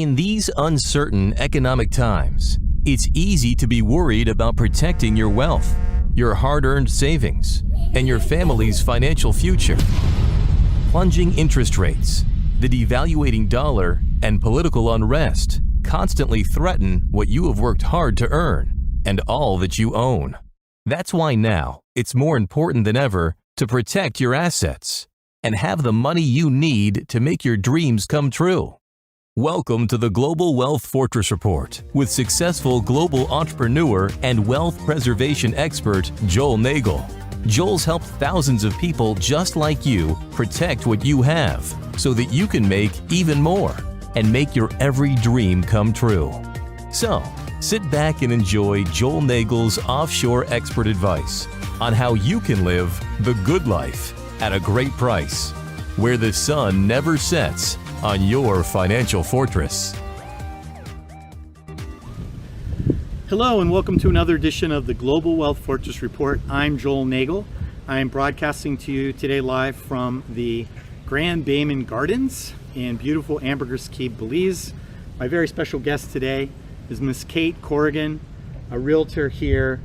In these uncertain economic times, it's easy to be worried about protecting your wealth, your hard-earned savings, and your family's financial future. Plunging interest rates, the devaluating dollar, and political unrest constantly threaten what you have worked hard to earn and all that you own. That's why now it's more important than ever to protect your assets and have the money you need to make your dreams come true. Welcome to the Global Wealth Fortress Report with successful global entrepreneur and wealth preservation expert Joel Nagel. Joel's helped thousands of people just like you protect what you have so that you can make even more and make your every dream come true. So, sit back and enjoy Joel Nagel's offshore expert advice on how you can live the good life at a great price, where the sun never sets on your financial fortress. Hello and welcome to another edition of the Global Wealth Fortress Report. I'm Joel Nagel. I am broadcasting to you today live from the Grand Bayman Gardens in beautiful Ambergris Caye, Belize. My very special guest today is Miss Kate Corrigan, a realtor here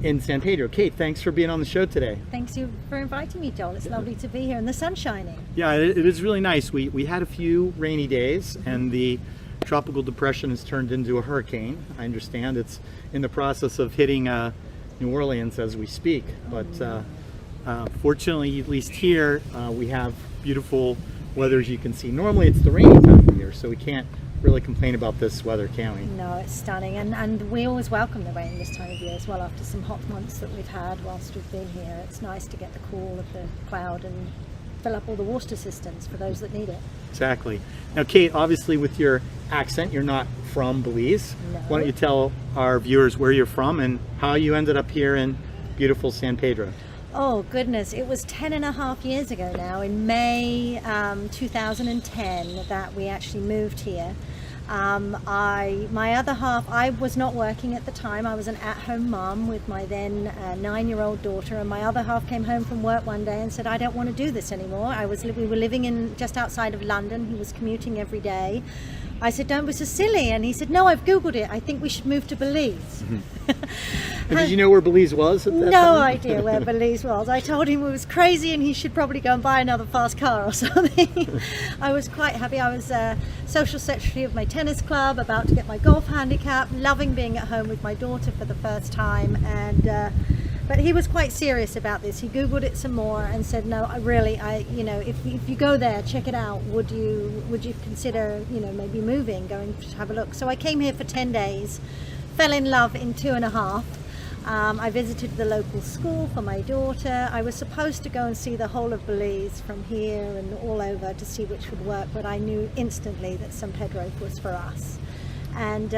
in San Pedro. Kate, thanks for being on the show today. Thanks you for inviting me, Joel. It's lovely to be here and the sun's shining. Yeah, it is really nice. We had a few rainy days and the tropical depression has turned into a hurricane. I understand it's in the process of hitting New Orleans as we speak. But fortunately, at least here, we have beautiful weather, as you can see. Normally it's the rainy time of year, so we can't really complain about this weather, can we? No, it's stunning, and we always welcome the rain this time of year as well. After some hot months that we've had whilst we've been here, it's nice to get the cool of the cloud and fill up all the water systems for those that need it. Exactly. Now, Kate, obviously with your accent, you're not from Belize. No. Why don't you tell our viewers where you're from and how you ended up here in beautiful San Pedro? Oh goodness, it was 10.5 years ago now, in May 2010, that we actually moved here. My other half, I was not working at the time. I was an at-home mom with my then 9-year-old daughter, and my other half came home from work one day and said, I don't want to do this anymore. We were living in just outside of London. He was commuting every day. I said, don't be so silly. And he said, no, I've Googled it. I think we should move to Belize. And did you know where Belize was at that time? No idea where Belize was. I told him it was crazy and he should probably go and buy another fast car or something. I was quite happy. I was social secretary of my tennis club, about to get my golf handicap, loving being at home with my daughter for the first time. And but he was quite serious about this. He Googled it some more and said, no, if you go there, check it out. Would you consider, maybe moving, going to have a look? So I came here for 10 days, fell in love in 2.5. I visited the local school for my daughter. I was supposed to go and see the whole of Belize from here and all over to see which would work, but I knew instantly that San Pedro was for us. And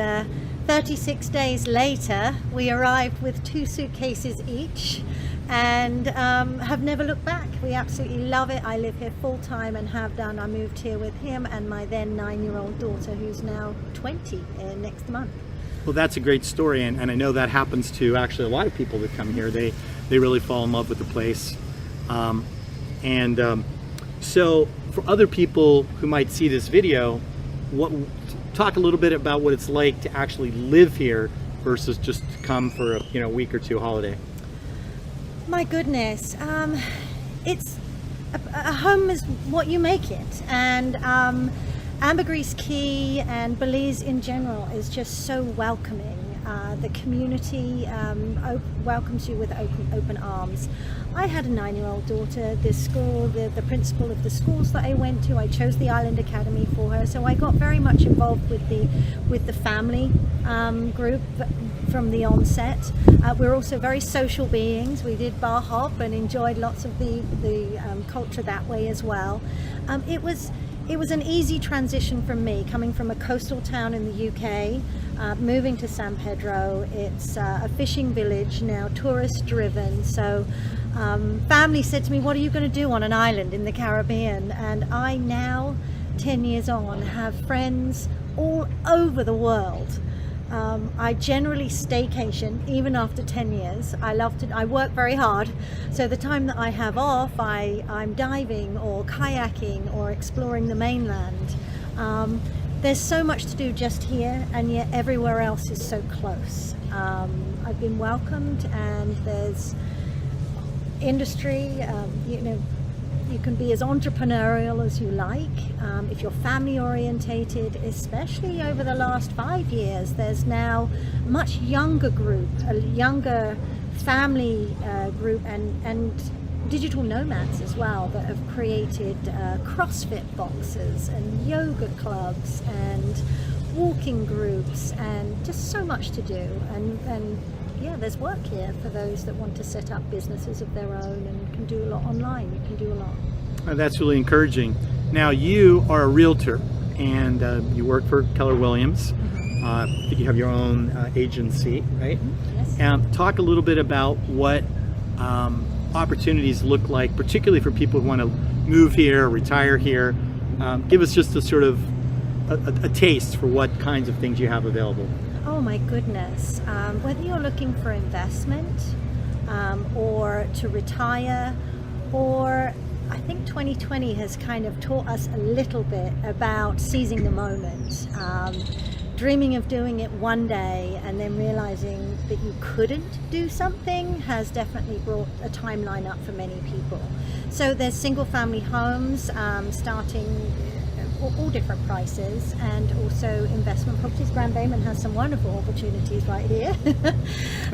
36 days later, we arrived with 2 suitcases each and have never looked back. We absolutely love it. I live here full time and have done. I moved here with him and my then 9-year-old daughter, who's now 20 next month. Well, that's a great story, and I know that happens to actually a lot of people that come here. They really fall in love with the place. So for other people who might see this video, talk a little bit about what it's like to actually live here versus just come for a week or two holiday. My goodness, it's a home is what you make it, and Ambergris Caye and Belize in general is just so welcoming. The community welcomes you with open arms. I had a 9-year-old daughter. This school, the principal of the schools that I went to, I chose the Island Academy for her, so I got very much involved with the family group from the onset. We're also very social beings. We did bar hop and enjoyed lots of the culture that way as well. It was an easy transition from me, coming from a coastal town in the UK, moving to San Pedro. It's a fishing village now, tourist driven. So family said to me, what are you going to do on an island in the Caribbean? And I now, 10 years on, have friends all over the world. I generally staycation even after 10 years. I work very hard, so the time that I have off, I'm diving or kayaking or exploring the mainland. there's so much to do just here, and yet everywhere else is so close. I've been welcomed, and there's industry. You can be as entrepreneurial as you like. If you're family orientated, especially over the last 5 years, there's now a much younger group, a younger family group, and digital nomads as well, that have created CrossFit boxes and yoga clubs and walking groups, and just so much to do. And yeah, there's work here for those that want to set up businesses of their own and can do a lot online. You can do a lot. That's really encouraging. Now, you are a realtor, and you work for Keller Williams. I think you have your own agency, right? Yes. Talk a little bit about what opportunities look like, particularly for people who want to move here, retire here. Give us just a sort of a taste for what kinds of things you have available. Oh my goodness. Whether you're looking for investment or to retire, or I think 2020 has kind of taught us a little bit about seizing the moment. Dreaming of doing it one day and then realizing that you couldn't do something has definitely brought a timeline up for many people. So there's single family homes starting all different prices, and also investment properties. Grand Bayman has some wonderful opportunities right here.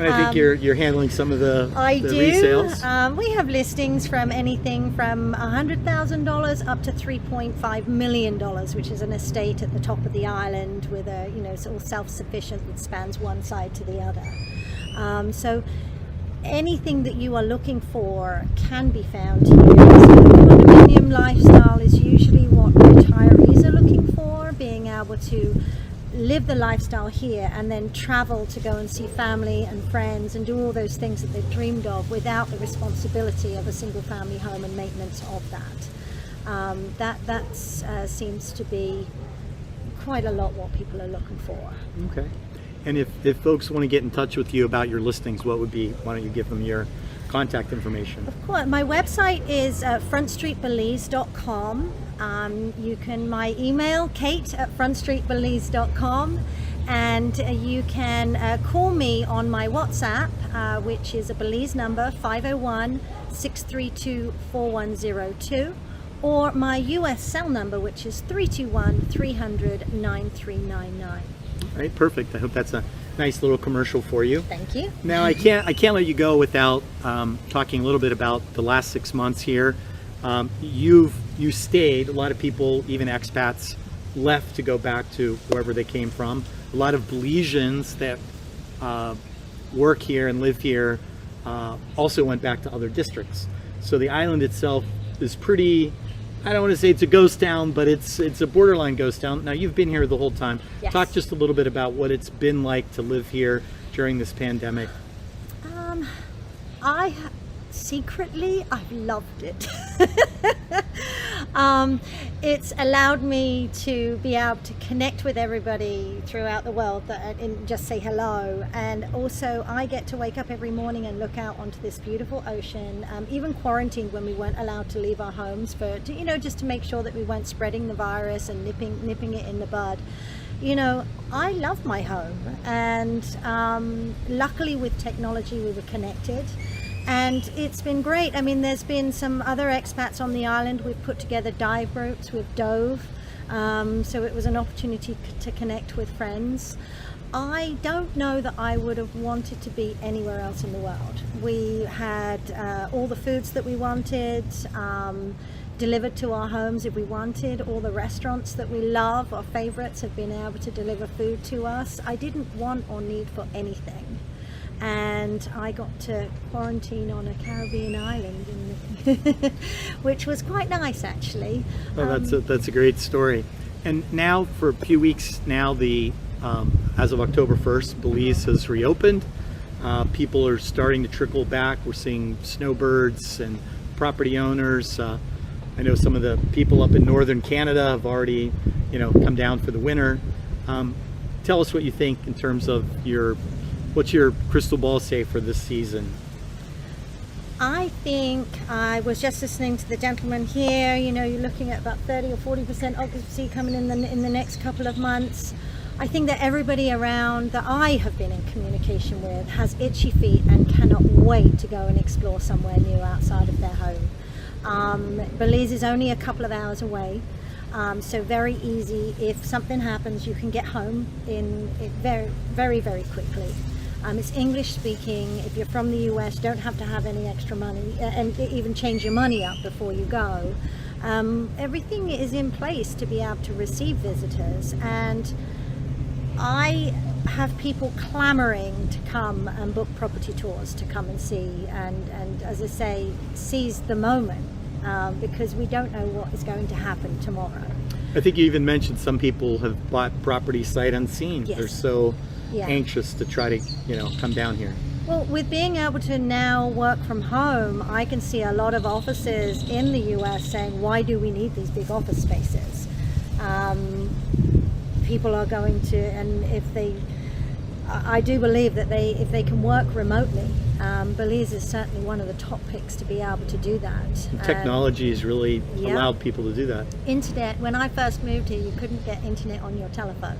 And I think you're handling some of the resales. We have listings from anything from $100,000 up to $3.5 million, which is an estate at the top of the island with a, it's all self-sufficient that spans one side to the other. So anything that you are looking for can be found here. So the condominium lifestyle is usually what retirees are looking for, being able to live the lifestyle here and then travel to go and see family and friends and do all those things that they've dreamed of without the responsibility of a single family home and maintenance of that. That seems to be quite a lot what people are looking for. Okay. And if folks want to get in touch with you about your listings, why don't you give them your contact information? Of course. My website is frontstreetbelize.com. My email, kate@frontstreetbelize.com, and you can call me on my WhatsApp, which is a Belize number, 501-632-4102, or my US cell number, which is 321-300-9399. All right, perfect. I hope that's a nice little commercial for you. Thank you. Now, I can't let you go without talking a little bit about the last 6 months here. You stayed. A lot of people, even expats, left to go back to wherever they came from. A lot of Belizeans that work here and live here also went back to other districts. So the island itself is pretty, I don't want to say it's a ghost town, but it's a borderline ghost town. Now, you've been here the whole time. Yes. Talk just a little bit about what it's been like to live here during this pandemic. Secretly, I've loved it. It's allowed me to be able to connect with everybody throughout the world and just say hello. And also, I get to wake up every morning and look out onto this beautiful ocean. Even quarantined when we weren't allowed to leave our homes just to make sure that we weren't spreading the virus and nipping it in the bud. I love my home, and luckily with technology we were connected. And it's been great. I mean, there's been some other expats on the island. We've put together dive groups. We've dove. So it was an opportunity to connect with friends. I don't know that I would have wanted to be anywhere else in the world. We had all the foods that we wanted delivered to our homes if we wanted. All the restaurants that we love, our favorites, have been able to deliver food to us. I didn't want or need for anything. And I got to quarantine on a Caribbean island, which was quite nice, actually. Well, that's a great story. And now, for a few weeks now, as of October 1st, Belize has reopened. People are starting to trickle back. We're seeing snowbirds and property owners. I know some of the people up in northern Canada have already, come down for the winter. Tell us what you think in terms of what's your crystal ball say for this season? I think I was just listening to the gentleman here. You know, you're looking at about 30 or 40% occupancy coming in the next couple of months. I think that everybody around that I have been in communication with has itchy feet and cannot wait to go and explore somewhere new outside of their home. Belize is only a couple of hours away, so very easy. If something happens, you can get home in very, very, very quickly. It's English speaking. If you're from the US, don't have to have any extra money and even change your money up before you go. Everything is in place to be able to receive visitors, and I have people clamoring to come and book property tours to come and see, and as I say, seize the moment, because we don't know what is going to happen tomorrow. I think you even mentioned some people have bought property sight unseen. Yes. They're so Yeah. anxious to try to, come down here. Well, with being able to now work from home, I can see a lot of offices in the US saying, why do we need these big office spaces? People are going to, and I do believe that if they can work remotely, Belize is certainly one of the top picks to be able to do that. And technology has really Yeah. allowed people to do that. Internet, when I first moved here, you couldn't get internet on your telephone.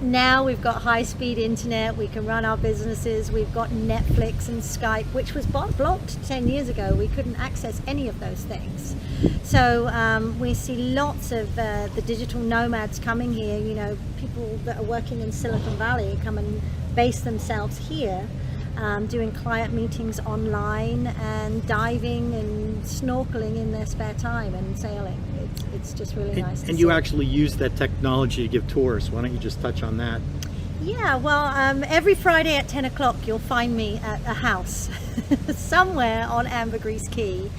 Now we've got high-speed internet, we can run our businesses, we've got Netflix and Skype, which was blocked 10 years ago. We couldn't access any of those things. So we see lots of the digital nomads coming here, people that are working in Silicon Valley come and base themselves here, doing client meetings online and diving and snorkeling in their spare time and sailing. It's just really nice. And you actually use that technology to give tours. Why don't you just touch on that? Yeah, well, every Friday at 10 o'clock you'll find me at a house somewhere on Ambergris Caye.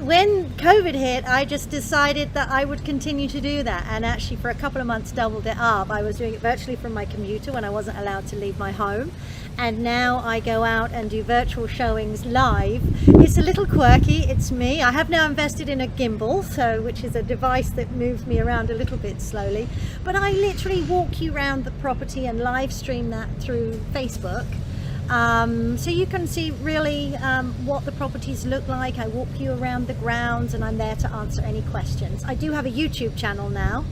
When COVID hit, I just decided that I would continue to do that, and actually for a couple of months doubled it up. I was doing it virtually from my computer when I wasn't allowed to leave my home, and now I go out and do virtual showings live. It's a little quirky, it's me. I have now invested in a gimbal, which is a device that moves me around a little bit slowly, but I literally walk you around the property and live stream that through Facebook. So you can see really what the properties look like. I walk you around the grounds and I'm there to answer any questions. I do have a YouTube channel now.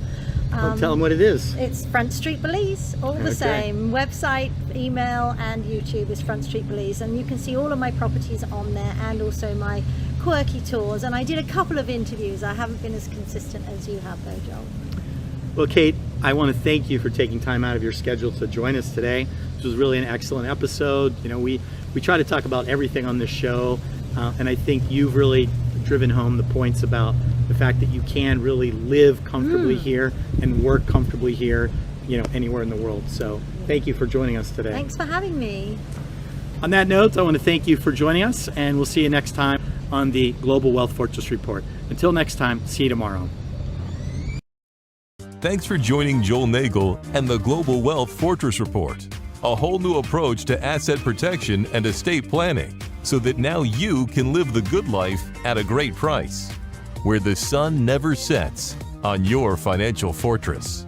Tell them what it is. It's Front Street Belize, all the same. Website, email and YouTube is Front Street Belize, and you can see all of my properties on there and also my quirky tours. And I did a couple of interviews. I haven't been as consistent as you have though, Joel. Well, Kate, I want to thank you for taking time out of your schedule to join us today. This was really an excellent episode. We try to talk about everything on this show, and I think you've really driven home the points about the fact that you can really live comfortably here and work comfortably here, anywhere in the world. So thank you for joining us today. Thanks for having me. On that note, I want to thank you for joining us, and we'll see you next time on the Global Wealth Fortress Report. Until next time, see you tomorrow. Thanks for joining Joel Nagel and the Global Wealth Fortress Report, a whole new approach to asset protection and estate planning, so that now you can live the good life at a great price, where the sun never sets on your financial fortress.